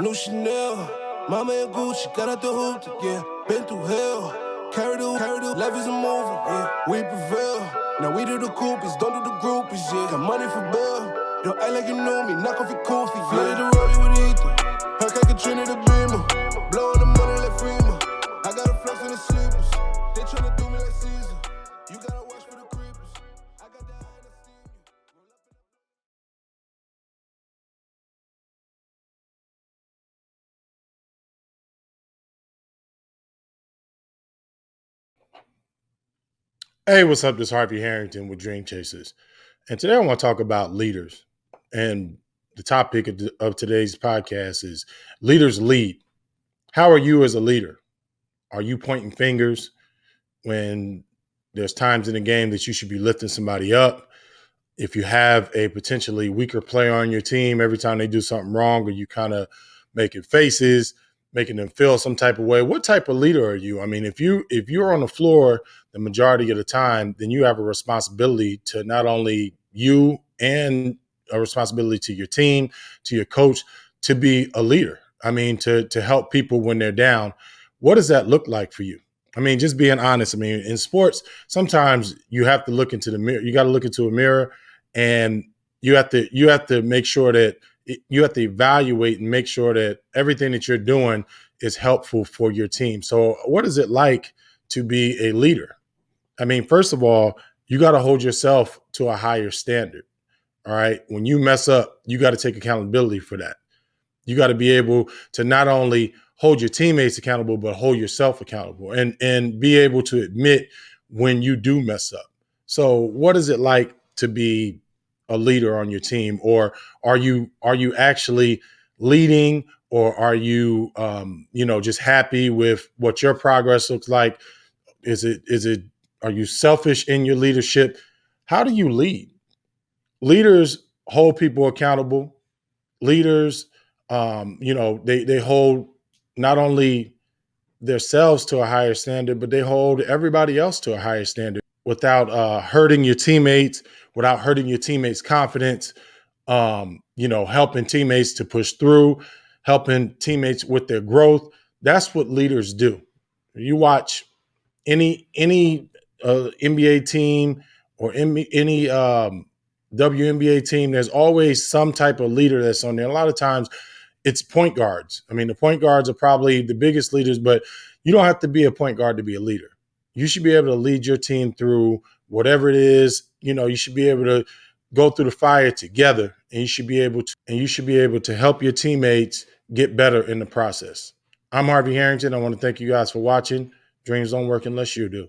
New Chanel, mama and Gucci, got out the hoop, yeah. Been through hell, carry the life is a movie, yeah. We prevail, now we do the groupies, don't do the groupies, yeah. Got money for bail, don't act like you know me, knock off your koofy, yeah. Flooded the rollie with Ethan, Hellcat Katrina the Beamer, blowing the money like Freeman. I got a flex in the sleepers, they tryna do me like Caesar. You gotta watch for the creepers, I got the eye in the steam. Hey, what's up? This is Harvey Harrington with Dream Chasers. And today I want to talk about leaders. And the topic of today's podcast is leaders lead. How are you as a leader? Are you pointing fingers when there's times in the game that you should be lifting somebody up? If you have a potentially weaker player on your team, every time they do something wrong, or you kind of making faces, making them feel some type of way, what type of leader are you? I mean, if you're on the floor the majority of the time, then you have a responsibility to not only you and a responsibility to your team, to your coach, to be a leader. I mean, to help people when they're down. What does that look like for you? I mean, just being honest. I mean, in sports, sometimes you have to look into the mirror. You got to look into a mirror, and you have to make sure that you have to evaluate and make sure that everything that you're doing is helpful for your team. So, what is it like to be a leader? I mean, first of all, you got to hold yourself to a higher standard. All right. When you mess up, you got to take accountability for that. You got to be able to not only hold your teammates accountable, but hold yourself accountable and be able to admit when you do mess up. So what is it like to be a leader on your team? Or are you actually leading, or are you just happy with what your progress looks like? Is it are you selfish in your leadership? How do you lead? Leaders hold people accountable. Leaders, they hold not only themselves to a higher standard, but they hold everybody else to a higher standard without hurting your teammates, without hurting your teammates' confidence. Helping teammates to push through, helping teammates with their growth. That's what leaders do. You watch any NBA team or any WNBA team, there's always some type of leader that's on there. A lot of times it's point guards. I mean, the point guards are probably the biggest leaders, but you don't have to be a point guard to be a leader. You should be able to lead your team through whatever it is. You should be able to go through the fire together, and you should be able to help your teammates get better in the process. I'm Harvey Harrington. I want to thank you guys for watching. Dreams don't work unless you do.